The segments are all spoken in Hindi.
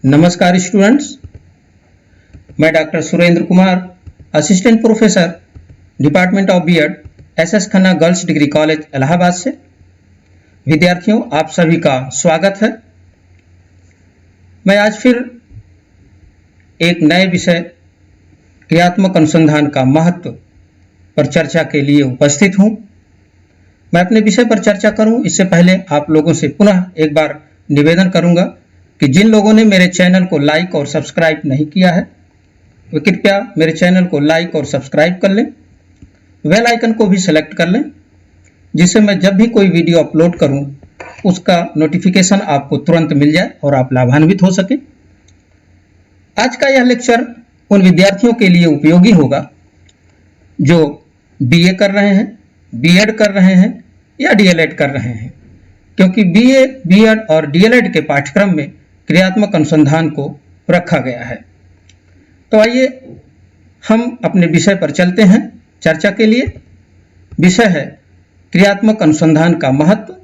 नमस्कार स्टूडेंट्स, मैं doctor Surendra Kumar, assistant professor department of B Ed, SS Khanna girls degree college Allahabad से। विद्यार्थियों, आप सभी का स्वागत है। मैं आज फिर एक नए विषय क्रियात्मक अनुसंधान का महत्व पर चर्चा के लिए उपस्थित हूं। मैं अपने विषय पर चर्चा करूं इससे पहले आप लोगों से पुनः एक बार निवेदन करूंगा कि जिन लोगों ने मेरे चैनल को लाइक और सब्सक्राइब नहीं किया है वे कृपया मेरे चैनल को लाइक और सब्सक्राइब कर लें, बेल आइकन को भी सेलेक्ट कर लें, जिससे मैं जब भी कोई वीडियो अपलोड करूं उसका नोटिफिकेशन आपको तुरंत मिल जाए और आप लाभान्वित हो सके। आज का यह लेक्चर उन विद्यार्थियों के लिए उपयोगी होगा जो बीए कर रहे हैं, बीएड कर रहे हैं या डीएलएड कर रहे हैं, क्योंकि बीए, बीएड और डीएलएड के पाठ्यक्रम में क्रियात्मक अनुसंधान को रखा गया है। तो आइए हम अपने विषय पर चलते हैं चर्चा के लिए। विषय है क्रियात्मक अनुसंधान का महत्व,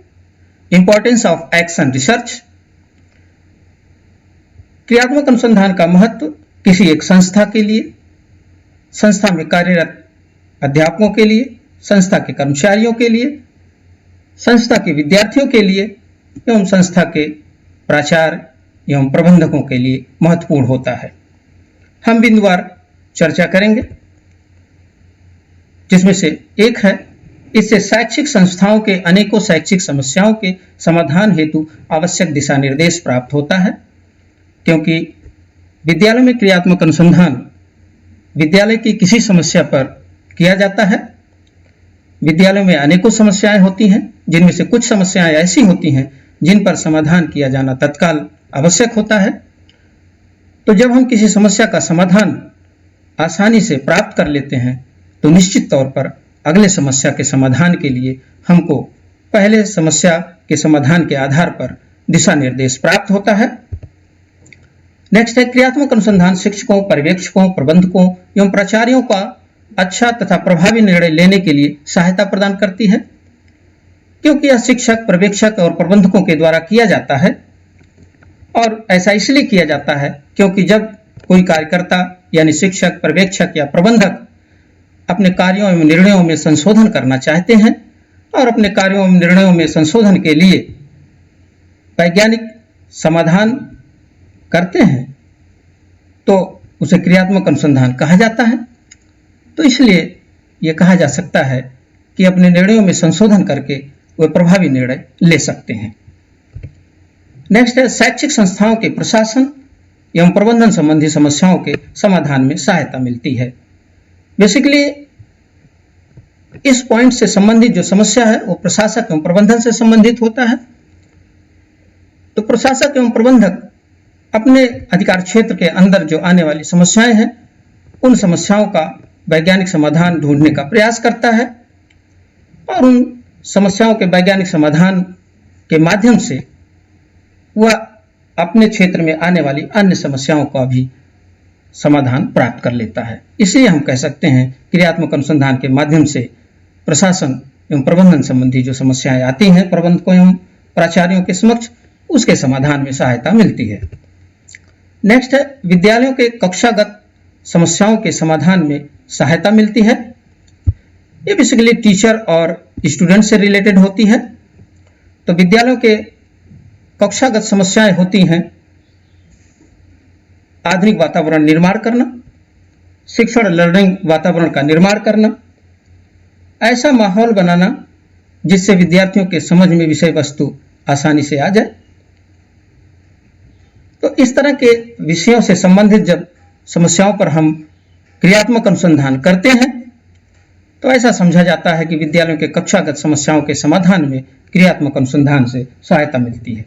इंपॉर्टेंस ऑफ एक्शन रिसर्च। क्रियात्मक अनुसंधान का महत्व किसी एक संस्था के लिए, संस्था में कार्यरत अध्यापकों के लिए, संस्था के कर्मचारियों के लिए, संस्था के विद्यार्थियों के लिए एवं संस्था के प्राचार्य एवं प्रबंधकों के लिए महत्वपूर्ण होता है। हम बिंदुवार चर्चा करेंगे, जिसमें से एक है इससे शैक्षिक संस्थाओं के अनेकों शैक्षिक समस्याओं के समाधान हेतु आवश्यक दिशा निर्देश प्राप्त होता है, क्योंकि विद्यालय में क्रियात्मक अनुसंधान विद्यालय की किसी समस्या पर किया जाता है। विद्यालय में अनेकों समस्याएं होती हैं, जिनमें से कुछ समस्याएं ऐसी होती हैं जिन पर समाधान किया जाना तत्काल आवश्यक होता है। तो जब हम किसी समस्या का समाधान आसानी से प्राप्त कर लेते हैं तो निश्चित तौर पर अगले समस्या के समाधान के लिए हमको पहले समस्या के समाधान के आधार पर दिशा निर्देश प्राप्त होता है। नेक्स्ट है क्रियात्मक अनुसंधान शिक्षकों, पर्यवेक्षकों, प्रबंधकों एवं प्राचार्यों का अच्छा तथा प्रभावी निर्णय लेने के लिए सहायता प्रदान करती है, क्योंकि यह शिक्षक, पर्यवेक्षक और प्रबंधकों के द्वारा किया जाता है। और ऐसा इसलिए किया जाता है क्योंकि जब कोई कार्यकर्ता यानी शिक्षक, पर्यवेक्षक या प्रबंधक अपने कार्यों एवं निर्णयों में संशोधन करना चाहते हैं और अपने कार्यों एवं निर्णयों में संशोधन के लिए वैज्ञानिक समाधान करते हैं तो उसे क्रियात्मक अनुसंधान कहा जाता है। तो इसलिए यह कहा जा सकता है कि अपने निर्णयों में संशोधन करके वे प्रभावी निर्णय ले सकते हैं। नेक्स्ट है शैक्षिक संस्थाओं के प्रशासन एवं प्रबंधन संबंधी समस्याओं के समाधान में सहायता मिलती है। बेसिकली इस पॉइंट से संबंधित जो समस्या है वो प्रशासक एवं प्रबंधन से संबंधित होता है। तो प्रशासक एवं प्रबंधक अपने अधिकार क्षेत्र के अंदर जो आने वाली समस्याएं हैं उन समस्याओं का वैज्ञानिक समाधान ढूंढने का प्रयास करता है और उन समस्याओं के वैज्ञानिक समाधान के माध्यम से वह अपने क्षेत्र में आने वाली अन्य समस्याओं का भी समाधान प्राप्त कर लेता है। इसलिए हम कह सकते हैं क्रियात्मक अनुसंधान के माध्यम से प्रशासन एवं प्रबंधन संबंधी जो समस्याएं आती हैं प्रबंधकों एवं प्राचार्यों के समक्ष, उसके समाधान में सहायता मिलती है। नेक्स्ट है विद्यालयों के कक्षागत समस्याओं के समाधान में सहायता मिलती है। ये बेसिकली टीचर और स्टूडेंट से रिलेटेड होती है। तो विद्यालयों के कक्षागत समस्याएं होती हैं आधुनिक वातावरण निर्माण करना, शिक्षण लर्निंग वातावरण का निर्माण करना, ऐसा माहौल बनाना जिससे विद्यार्थियों के समझ में विषय वस्तु आसानी से आ जाए। तो इस तरह के विषयों से संबंधित जब समस्याओं पर हम क्रियात्मक अनुसंधान करते हैं तो ऐसा समझा जाता है कि विद्यालयों के कक्षागत समस्याओं के समाधान में क्रियात्मक अनुसंधान से सहायता मिलती है।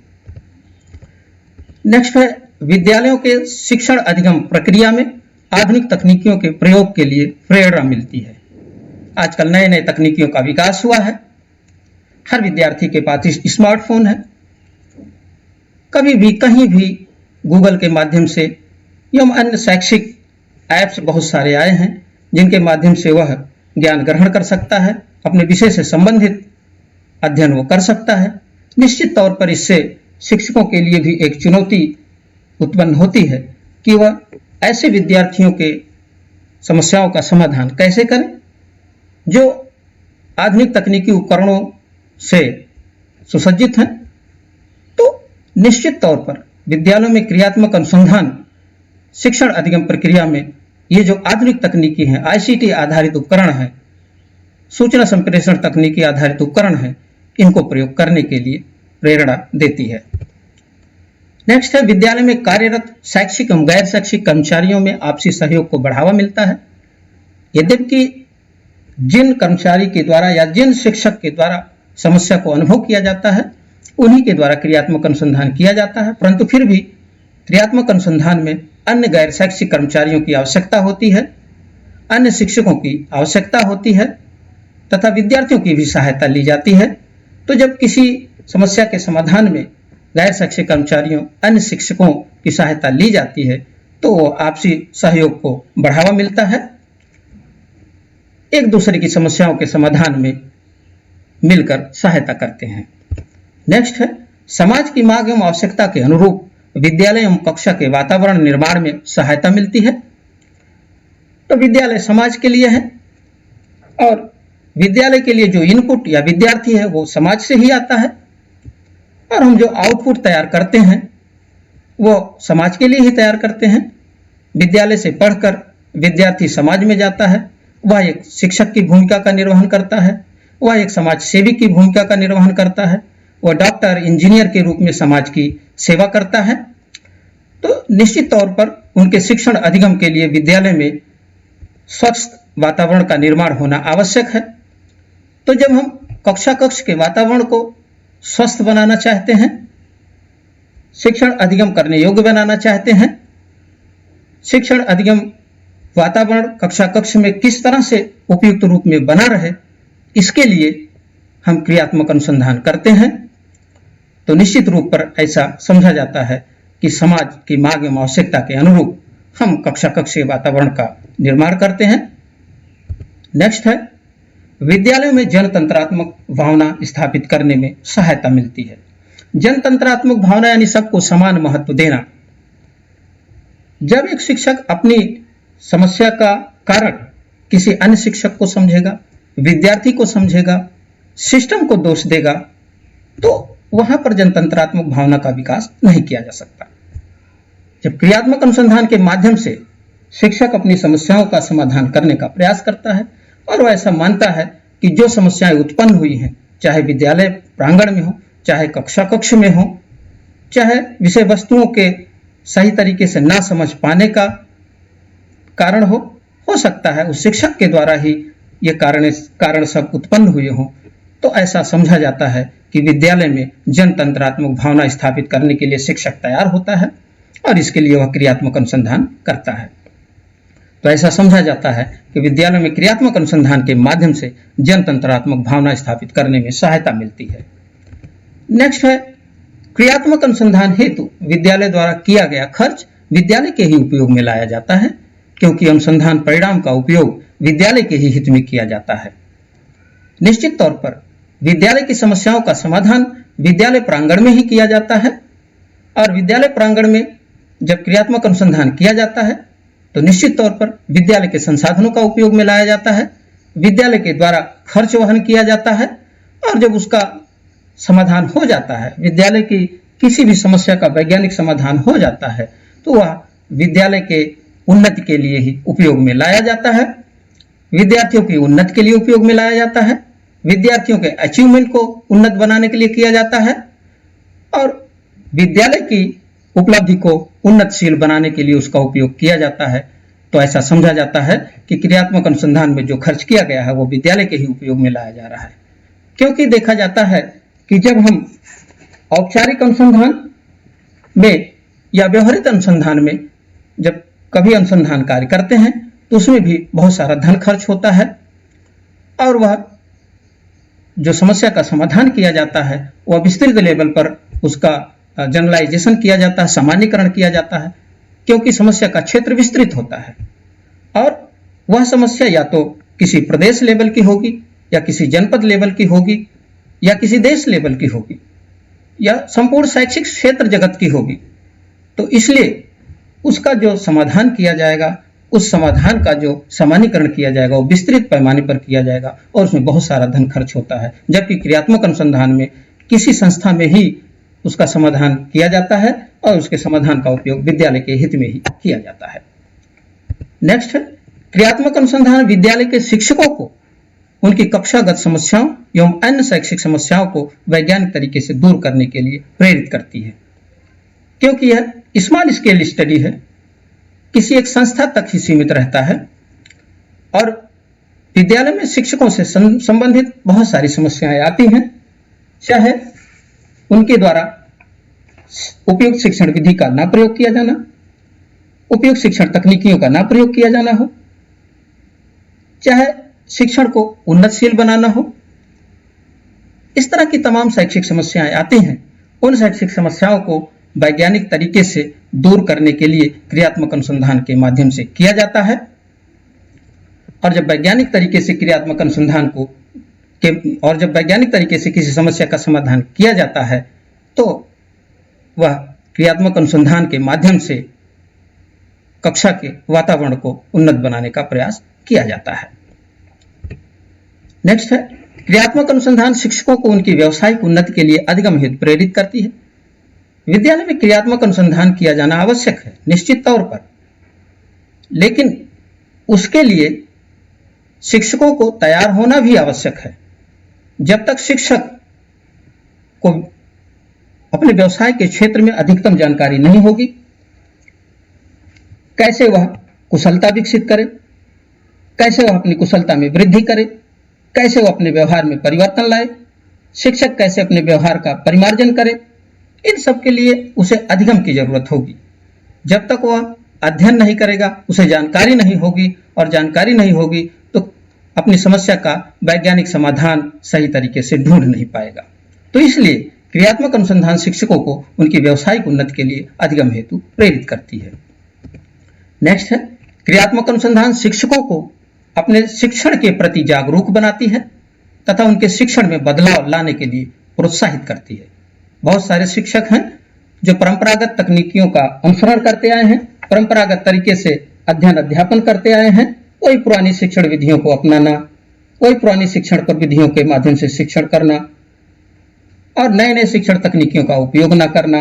नेक्स्ट है विद्यालयों के शिक्षण अधिगम प्रक्रिया में आधुनिक तकनीकियों के प्रयोग के लिए प्रेरणा मिलती है। आजकल नए नए तकनीकियों का विकास हुआ है, हर विद्यार्थी के पास स्मार्टफोन है। कभी भी कहीं भी गूगल के माध्यम से एवं अन्य शैक्षिक ऐप्स बहुत सारे आए हैं जिनके माध्यम से वह ज्ञान ग्रहण कर सकता है, अपने विषय से संबंधित अध्ययन वो कर सकता है। निश्चित तौर पर इससे शिक्षकों के लिए भी एक चुनौती उत्पन्न होती है कि वह ऐसे विद्यार्थियों के समस्याओं का समाधान कैसे करें जो आधुनिक तकनीकी उपकरणों से सुसज्जित हैं। तो निश्चित तौर पर विद्यालयों में क्रियात्मक अनुसंधान शिक्षण अधिगम प्रक्रिया में ये जो आधुनिक तकनीकी हैं, आईसीटी आधारित उपकरण हैं, सूचना संप्रेषण तकनीकी आधारित उपकरण हैं, इनको प्रयोग करने के लिए प्रेरणा देती है। नेक्स्ट है, विद्यालय में कार्यरत शैक्षिक एवं गैर शैक्षिक कर्मचारियों में आपसी सहयोग को बढ़ावा मिलता है। यद्यपि जिन कर्मचारी के द्वारा या जिन शिक्षक के द्वारा समस्या को अनुभव किया जाता है उन्हीं के द्वारा क्रियात्मक अनुसंधान किया जाता है, परंतु फिर भी क्रियात्मक अनुसंधान में अन्य गैर शैक्षिक कर्मचारियों की आवश्यकता होती है, अन्य शिक्षकों की आवश्यकता होती है तथा विद्यार्थियों की भी सहायता ली जाती है। तो जब किसी समस्या के समाधान में गैर शैक्षिक कर्मचारियों, अन्य शिक्षकों की सहायता ली जाती है तो वो आपसी सहयोग को बढ़ावा मिलता है, एक दूसरे की समस्याओं के समाधान में मिलकर सहायता करते हैं। नेक्स्ट है, समाज की मांग एवं आवश्यकता के अनुरूप विद्यालय एवं कक्षा के वातावरण निर्माण में सहायता मिलती है। तो विद्यालय समाज के लिए है और विद्यालय के लिए जो इनपुट या विद्यार्थी है वो समाज से ही आता है और हम जो आउटपुट तैयार करते हैं वो समाज के लिए ही तैयार करते हैं। विद्यालय से पढ़कर विद्यार्थी समाज में जाता है, वह एक शिक्षक की भूमिका का निर्वहन करता है, वह एक समाज सेवी की भूमिका का निर्वहन करता है, वह डॉक्टर, इंजीनियर के रूप में समाज की सेवा करता है। तो निश्चित तौर पर उनके शिक्षण अधिगम के लिए विद्यालय में स्वस्थ वातावरण का निर्माण होना आवश्यक है। तो जब हम कक्ष के वातावरण को स्वस्थ बनाना चाहते हैं, शिक्षण अधिगम करने योग्य बनाना चाहते हैं, शिक्षण अधिगम वातावरण कक्ष में किस तरह से उपयुक्त रूप में बना रहे, इसके लिए हम क्रियात्मक अनुसंधान करते हैं। तो निश्चित रूप पर ऐसा समझा जाता है कि समाज की मांग एवं आवश्यकता के अनुरूप हम कक्ष के वातावरण का निर्माण करते हैं। नेक्स्ट है, विद्यालयों में जनतंत्रात्मक भावना स्थापित करने में सहायता मिलती है। जनतंत्रात्मक भावना यानी सबको समान महत्व देना। जब एक शिक्षक अपनी समस्या का कारण किसी अन्य शिक्षक को समझेगा, विद्यार्थी को समझेगा, सिस्टम को दोष देगा, तो वहां पर जनतंत्रात्मक भावना का विकास नहीं किया जा सकता। जब क्रियात्मक अनुसंधान के माध्यम से शिक्षक अपनी समस्याओं का समाधान करने का प्रयास करता है और वह ऐसा मानता है कि जो समस्याएं उत्पन्न हुई हैं, चाहे विद्यालय प्रांगण में हो, चाहे कक्ष में हो, चाहे विषय वस्तुओं के सही तरीके से ना समझ पाने का कारण हो सकता है उस शिक्षक के द्वारा ही ये कारण सब उत्पन्न हुए हों। तो ऐसा समझा जाता है कि विद्यालय में जनतंत्रात्मक भावना स्थापित करने के लिए शिक्षक तैयार होता है और इसके लिए वह क्रियात्मक अनुसंधान करता है। तो ऐसा समझा जाता है कि विद्यालय में क्रियात्मक अनुसंधान के माध्यम से जनतंत्रात्मक भावना स्थापित करने में सहायता मिलती है। नेक्स्ट है, क्रियात्मक अनुसंधान हेतु विद्यालय द्वारा किया गया खर्च विद्यालय के ही उपयोग में लाया जाता है, क्योंकि अनुसंधान परिणाम का उपयोग विद्यालय के ही हित में किया जाता है। निश्चित तौर पर विद्यालय की समस्याओं का समाधान विद्यालय प्रांगण में ही किया जाता है और विद्यालय प्रांगण में जब क्रियात्मक अनुसंधान किया जाता है तो निश्चित तौर पर विद्यालय के संसाधनों का उपयोग में लाया जाता है, विद्यालय के द्वारा खर्च वहन किया जाता है और जब उसका समाधान हो जाता है, विद्यालय की किसी भी समस्या का वैज्ञानिक समाधान हो जाता है, तो वह विद्यालय के उन्नति के लिए ही उपयोग में लाया जाता है, विद्यार्थियों की उन्नति के लिए उपयोग में लाया जाता है, विद्यार्थियों के अचीवमेंट को उन्नत बनाने के लिए किया जाता है और विद्यालय की उपलब्धि को उन्नतशील बनाने के लिए उसका उपयोग किया जाता है। तो ऐसा समझा जाता है कि क्रियात्मक अनुसंधान में जो खर्च किया गया है वो विद्यालय के ही उपयोग में लाया जा रहा है, क्योंकि देखा जाता है कि जब हम औपचारिक अनुसंधान में या व्यवहारिक अनुसंधान में जब कभी अनुसंधान कार्य करते हैं तो उसमें भी बहुत सारा धन खर्च होता है और वह जो समस्या का समाधान किया जाता है वह विस्तृत लेवल पर उसका जनरलाइजेशन किया जाता है, सामान्यकरण किया जाता है, क्योंकि समस्या का क्षेत्र विस्तृत होता है और वह समस्या या तो किसी प्रदेश लेवल की होगी या किसी जनपद लेवल की होगी या किसी देश लेवल की होगी या संपूर्ण शैक्षिक क्षेत्र जगत की होगी। तो इसलिए उसका जो समाधान किया जाएगा, उस समाधान का जो सामान्यीकरण किया जाएगा वो विस्तृत पैमाने पर किया जाएगा और उसमें बहुत सारा धन खर्च होता है, जबकि क्रियात्मक अनुसंधान में किसी संस्था में ही उसका समाधान किया जाता है और उसके समाधान का उपयोग विद्यालय के हित में ही किया जाता है। नेक्स्ट है, क्रियात्मक अनुसंधान विद्यालय के शिक्षकों को उनकी कक्षागत समस्याओं एवं अन्य शैक्षिक समस्याओं को वैज्ञानिक तरीके से दूर करने के लिए प्रेरित करती है। क्योंकि यह स्मॉल स्केल स्टडी है, किसी एक संस्था तक ही सीमित रहता है और विद्यालय में शिक्षकों से संबंधित बहुत सारी समस्याएं आती हैं, चाहे उनके द्वारा उपयुक्त शिक्षण विधि का ना प्रयोग किया जाना, उपयुक्त शिक्षण तकनीकियों का ना प्रयोग किया जाना हो, चाहे शिक्षण को उन्नतशील बनाना हो। इस तरह की तमाम शैक्षिक समस्याएं आती हैं। उन शैक्षिक समस्याओं को वैज्ञानिक तरीके से दूर करने के लिए क्रियात्मक अनुसंधान के माध्यम से किया जाता है। और जब वैज्ञानिक तरीके से क्रियात्मक अनुसंधान जब वैज्ञानिक तरीके से किसी समस्या का समाधान किया जाता है तो वह क्रियात्मक अनुसंधान के माध्यम से कक्षा के वातावरण को उन्नत बनाने का प्रयास किया जाता है। नेक्स्ट है, क्रियात्मक अनुसंधान शिक्षकों को उनकी व्यावसायिक उन्नति के लिए अधिगम हेतु प्रेरित करती है। विद्यालय में क्रियात्मक अनुसंधान किया जाना आवश्यक है निश्चित तौर पर, लेकिन उसके लिए शिक्षकों को तैयार होना भी आवश्यक है। जब तक शिक्षक को अपने व्यवसाय के क्षेत्र में अधिकतम जानकारी नहीं होगी, कैसे वह कुशलता विकसित करे, कैसे वह अपनी कुशलता में वृद्धि करे, कैसे वह अपने व्यवहार में परिवर्तन लाए, शिक्षक कैसे अपने व्यवहार का परिमार्जन करे, इन सब के लिए उसे अधिगम की जरूरत होगी। जब तक वह अध्ययन नहीं करेगा, उसे जानकारी नहीं होगी, और जानकारी नहीं होगी तो अपनी समस्या का वैज्ञानिक समाधान सही तरीके से ढूंढ नहीं पाएगा। तो इसलिए क्रियात्मक अनुसंधान शिक्षकों को उनकी व्यावसायिक उन्नति के लिए अधिगम हेतु प्रेरित करती है। नेक्स्ट है, क्रियात्मक अनुसंधान शिक्षकों को अपने शिक्षण के प्रति जागरूक बनाती है तथा उनके शिक्षण में बदलाव लाने के लिए प्रोत्साहित करती है। बहुत सारे शिक्षक हैं जो परंपरागत तकनीकियों का अनुसरण करते आए हैं, परंपरागत तरीके से अध्ययन अध्यापन करते आए हैं, वही पुरानी शिक्षण विधियों को अपनाना, वही पुरानी शिक्षण पर विधियों के माध्यम से शिक्षण करना और नए नए शिक्षण तकनीकियों का उपयोग न करना,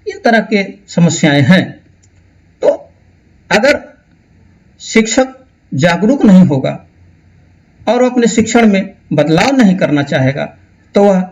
इन तरह के समस्याएं हैं। तो अगर शिक्षक जागरूक नहीं होगा और वो अपने शिक्षण में बदलाव नहीं करना चाहेगा तो वह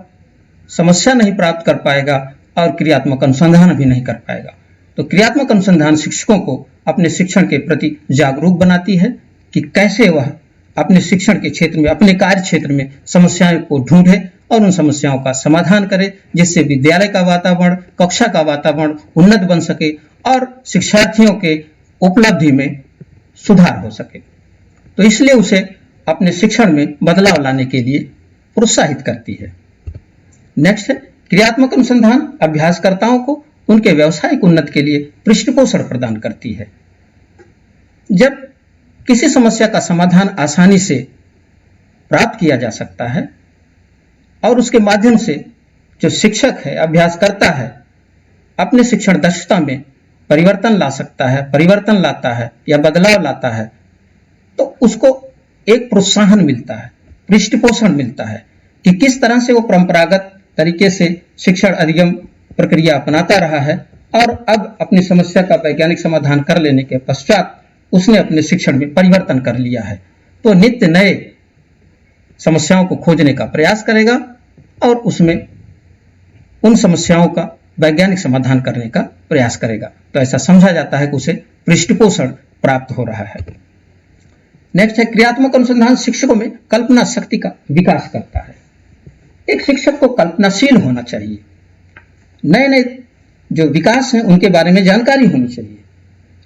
समस्या नहीं प्राप्त कर पाएगा और क्रियात्मक अनुसंधान भी नहीं कर पाएगा। तो क्रियात्मक अनुसंधान शिक्षकों को अपने शिक्षण के प्रति जागरूक बनाती है कि कैसे वह अपने शिक्षण के क्षेत्र में, अपने कार्य क्षेत्र में समस्याओं को ढूंढे और उन समस्याओं का समाधान करे, जिससे विद्यालय का वातावरण, कक्षा का वातावरण उन्नत बन सके और शिक्षार्थियों के उपलब्धि में सुधार हो सके। तो इसलिए उसे अपने शिक्षण में बदलाव लाने के लिए प्रोत्साहित करती है। नेक्स्ट है, क्रियात्मक अनुसंधान अभ्यासकर्ताओं को उनके व्यावसायिक उन्नति के लिए पृष्ठपोषण प्रदान करती है। जब किसी समस्या का समाधान आसानी से प्राप्त किया जा सकता है और उसके माध्यम से जो शिक्षक है, अभ्यासकर्ता है, अपने शिक्षण दक्षता में परिवर्तन ला सकता है, परिवर्तन लाता है या बदलाव लाता है, तो उसको एक प्रोत्साहन मिलता है, पृष्ठपोषण मिलता है कि किस तरह से वो परंपरागत तरीके से शिक्षण अधिगम प्रक्रिया अपनाता रहा है और अब अपनी समस्या का वैज्ञानिक समाधान कर लेने के पश्चात उसने अपने शिक्षण में परिवर्तन कर लिया है। तो नित्य नए समस्याओं को खोजने का प्रयास करेगा और उसमें उन समस्याओं का वैज्ञानिक समाधान करने का प्रयास करेगा। तो ऐसा समझा जाता है कि उसे पृष्ठपोषण प्राप्त हो रहा है। नेक्स्ट है, क्रियात्मक अनुसंधान शिक्षकों में कल्पना शक्ति का विकास करता है। एक शिक्षक को कल्पनाशील होना चाहिए, नए नए जो विकास हैं उनके बारे में जानकारी होनी चाहिए,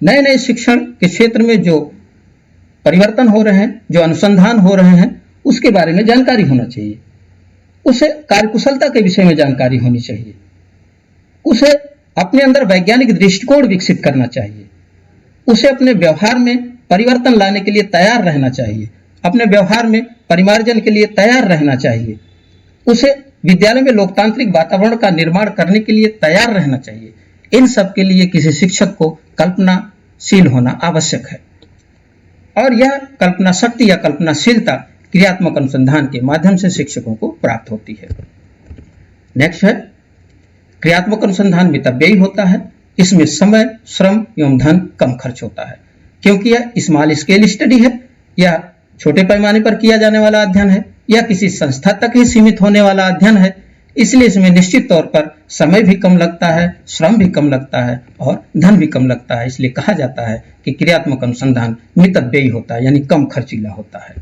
नए नए शिक्षण के क्षेत्र में जो परिवर्तन हो रहे हैं, जो अनुसंधान हो रहे हैं, उसके बारे में जानकारी होना चाहिए। उसे कार्यकुशलता के विषय में जानकारी होनी चाहिए, उसे अपने अंदर वैज्ञानिक दृष्टिकोण विकसित करना चाहिए, उसे अपने व्यवहार में परिवर्तन लाने के लिए तैयार रहना चाहिए, अपने व्यवहार में परिमार्जन के लिए तैयार रहना चाहिए, उसे विद्यालय में लोकतांत्रिक वातावरण का निर्माण करने के लिए तैयार रहना चाहिए। इन सब के लिए किसी शिक्षक को कल्पनाशील होना आवश्यक है और यह कल्पना शक्ति या कल्पनाशीलता क्रियात्मक अनुसंधान के माध्यम से शिक्षकों को प्राप्त होती है। नेक्स्ट है, क्रियात्मक अनुसंधान मितव्ययी होता है। इसमें समय, श्रम एवं धन कम खर्च होता है क्योंकि यह स्मॉल स्केल स्टडी है, यह छोटे पैमाने पर किया जाने वाला अध्ययन है, यह किसी संस्था तक ही सीमित होने वाला अध्ययन है। इसलिए इसमें निश्चित तौर पर समय भी कम लगता है, श्रम भी कम लगता है और धन भी कम लगता है। इसलिए कहा जाता है कि क्रियात्मक अनुसंधान मितव्ययी होता है, यानी कम खर्चीला होता है।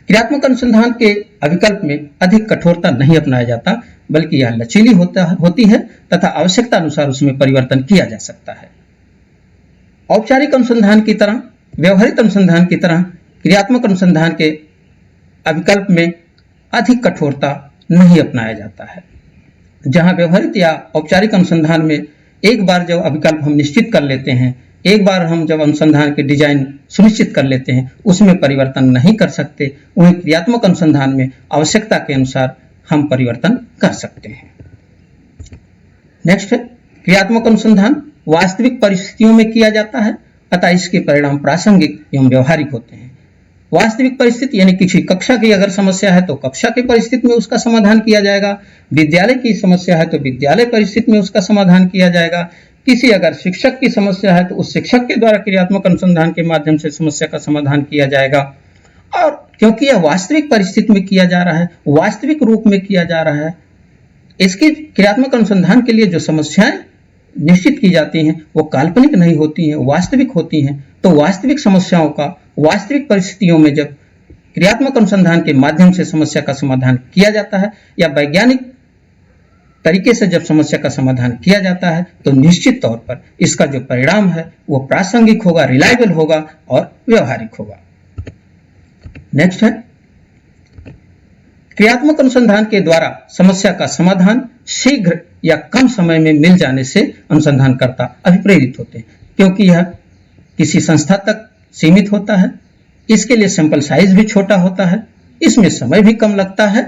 क्रियात्मक अनुसंधान के अभिकल्प में अधिक कठोरता नहीं अपनाया जाता, बल्कि यह लचीली होती है तथा आवश्यकता अनुसार उसमें परिवर्तन किया जा सकता है। औपचारिक अनुसंधान की तरह, व्यवहारिक अनुसंधान की तरह क्रियात्मक अनुसंधान के अभिकल्प में अधिक कठोरता नहीं अपनाया जाता है। जहां व्यवहारिक या औपचारिक अनुसंधान में एक बार जब अभिकल्प हम निश्चित कर लेते हैं, एक बार हम जब अनुसंधान के डिजाइन सुनिश्चित कर लेते हैं, उसमें परिवर्तन नहीं कर सकते, वहीं क्रियात्मक अनुसंधान में आवश्यकता के अनुसार हम परिवर्तन कर सकते हैं। नेक्स्ट है, क्रियात्मक अनुसंधान वास्तविक परिस्थितियों में किया जाता है, अतः इसके परिणाम प्रासंगिक एवं व्यवहारिक होते हैं। वास्तविक परिस्थिति यानी किसी कक्षा की अगर समस्या है तो कक्षा की परिस्थिति में उसका समाधान किया जाएगा, विद्यालय की समस्या है तो विद्यालय परिस्थिति में उसका समाधान किया जाएगा, किसी अगर शिक्षक की समस्या है तो उस शिक्षक के द्वारा क्रियात्मक अनुसंधान के माध्यम से समस्या का समाधान किया जाएगा। और क्योंकि यह वास्तविक परिस्थिति में किया जा रहा है, वास्तविक रूप में किया जा रहा है, इसकी क्रियात्मक अनुसंधान के लिए जो समस्याएं निश्चित की जाती हैं वो काल्पनिक नहीं होती हैं, वास्तविक होती हैं। तो वास्तविक समस्याओं का वास्तविक परिस्थितियों में जब क्रियात्मक अनुसंधान के माध्यम से समस्या का समाधान किया जाता है या वैज्ञानिक तरीके से जब समस्या का समाधान किया जाता है तो निश्चित तौर पर इसका जो परिणाम है वो प्रासंगिक होगा, रिलायबल होगा और व्यवहारिक होगा। नेक्स्ट है, क्रियात्मक अनुसंधान के द्वारा समस्या का समाधान शीघ्र या कम समय में मिल जाने से अनुसंधानकर्ता अभिप्रेरित होते हैं, क्योंकि यह किसी संस्था तक सीमित होता है, इसके लिए सैंपल साइज भी छोटा होता है, इसमें समय भी कम लगता है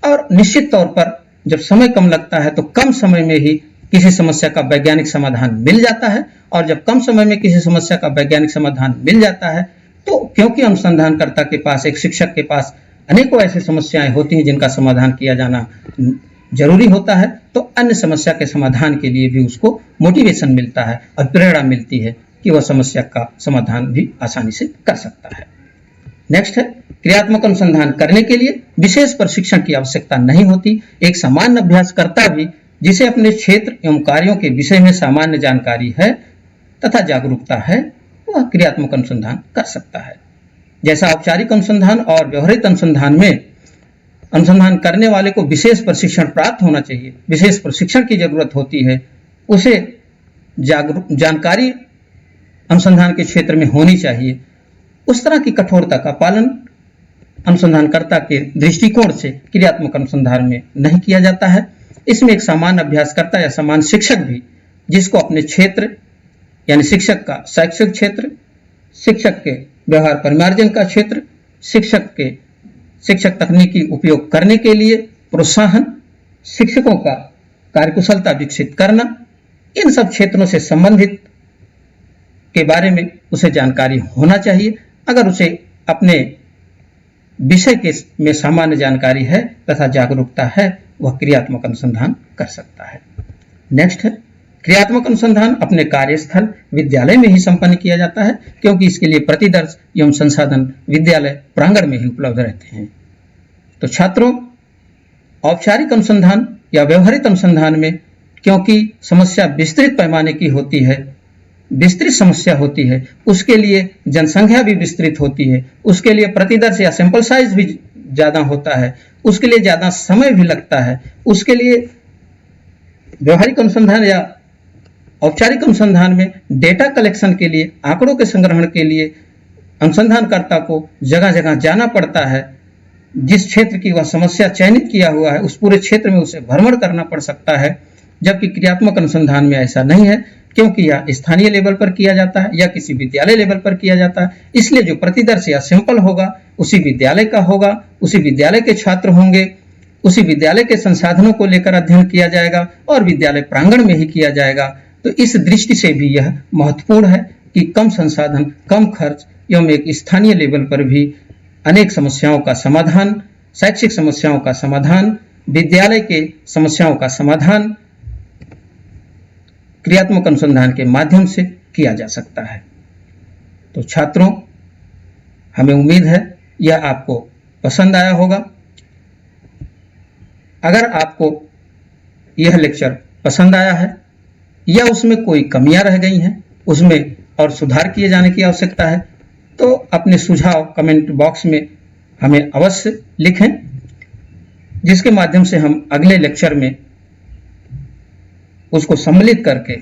और निश्चित तौर पर जब समय कम लगता है तो कम समय में ही किसी समस्या का वैज्ञानिक समाधान मिल जाता है। और जब कम समय में किसी समस्या का वैज्ञानिक समाधान मिल जाता है तो क्योंकि अनुसंधानकर्ता के पास, एक शिक्षक के पास अनेकों ऐसी समस्याएं होती हैं जिनका समाधान किया जाना जरूरी होता है, तो अन्य समस्या के समाधान के लिए भी उसको मोटिवेशन मिलता है और प्रेरणा मिलती है कि वह समस्या का समाधान भी आसानी से कर सकता है। नेक्स्ट है, क्रियात्मक अनुसंधान करने के लिए विशेष प्रशिक्षण की आवश्यकता नहीं होती। एक सामान्य अभ्यासकर्ता भी जिसे अपने क्षेत्र एवं कार्यों के विषय में सामान्य जानकारी है तथा जागरूकता है, वह क्रियात्मक अनुसंधान कर सकता है। जैसा औपचारिक अनुसंधान और व्यवहारिक अनुसंधान में अनुसंधान करने वाले को विशेष प्रशिक्षण प्राप्त होना चाहिए, विशेष प्रशिक्षण की जरूरत होती है, उसे जानकारी अनुसंधान के क्षेत्र में होनी चाहिए, उस तरह की कठोरता का पालन अनुसंधानकर्ता के दृष्टिकोण से क्रियात्मक अनुसंधान में नहीं किया जाता है। इसमें एक सामान्य अभ्यासकर्ता या सामान्य शिक्षक भी जिसको अपने क्षेत्र यानी शिक्षक का शैक्षिक क्षेत्र, शिक्षक के व्यवहार परिमार्जन का क्षेत्र, शिक्षक तकनीकी उपयोग करने के लिए प्रोत्साहन, शिक्षकों का कार्यकुशलता विकसित करना, इन सब क्षेत्रों से संबंधित के बारे में उसे जानकारी होना चाहिए। अगर उसे अपने विषय के में सामान्य जानकारी है तथा जागरूकता है, वह क्रियात्मक अनुसंधान कर सकता है। नेक्स्ट है, क्रियात्मक अनुसंधान अपने कार्यस्थल विद्यालय में ही संपन्न किया जाता है, क्योंकि इसके लिए प्रतिदर्श एवं संसाधन विद्यालय प्रांगण में ही उपलब्ध रहते हैं। तो छात्रों, औपचारिक अनुसंधान या व्यवहारिक अनुसंधान में क्योंकि समस्या विस्तृत पैमाने की होती है, विस्तृत समस्या होती है, उसके लिए जनसंख्या भी विस्तृत होती है, उसके लिए प्रतिदर्श या सैंपल साइज भी ज्यादा होता है, उसके लिए ज्यादा समय भी लगता है, उसके लिए व्यवहारिक अनुसंधान या औपचारिक अनुसंधान में डेटा कलेक्शन के लिए, आंकड़ों के संग्रहण के लिए अनुसंधानकर्ता को जगह जगह जाना पड़ता है। जिस क्षेत्र की वह समस्या चयनित किया हुआ है उस पूरे क्षेत्र में उसे भ्रमण करना पड़ सकता है, जबकि क्रियात्मक अनुसंधान में ऐसा नहीं है, क्योंकि यह स्थानीय लेवल पर किया जाता है या किसी विद्यालय लेवल पर किया जाता है। इसलिए जो प्रतिदर्श या सैंपल होगा उसी विद्यालय का होगा, उसी विद्यालय के छात्र होंगे, उसी विद्यालय के संसाधनों को लेकर अध्ययन किया जाएगा और विद्यालय प्रांगण में ही किया जाएगा। तो इस दृष्टि से भी यह महत्वपूर्ण है कि कम संसाधन, कम खर्च एवं एक स्थानीय लेवल पर भी अनेक समस्याओं का समाधान, शैक्षिक समस्याओं का समाधान, विद्यालय के समस्याओं का समाधान क्रियात्मक अनुसंधान के माध्यम से किया जा सकता है। तो छात्रों, हमें उम्मीद है यह आपको पसंद आया होगा। अगर आपको यह लेक्चर पसंद आया है या उसमें कोई कमियां रह गई हैं, उसमें और सुधार किए जाने की आवश्यकता है, तो अपने सुझाव कमेंट बॉक्स में हमें अवश्य लिखें, जिसके माध्यम से हम अगले लेक्चर में उसको सम्मिलित करके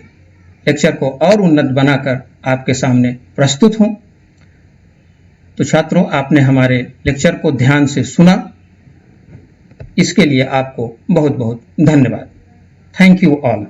लेक्चर को और उन्नत बनाकर आपके सामने प्रस्तुत हों। तो छात्रों, आपने हमारे लेक्चर को ध्यान से सुना, इसके लिए आपको बहुत बहुत धन्यवाद। Thank you all.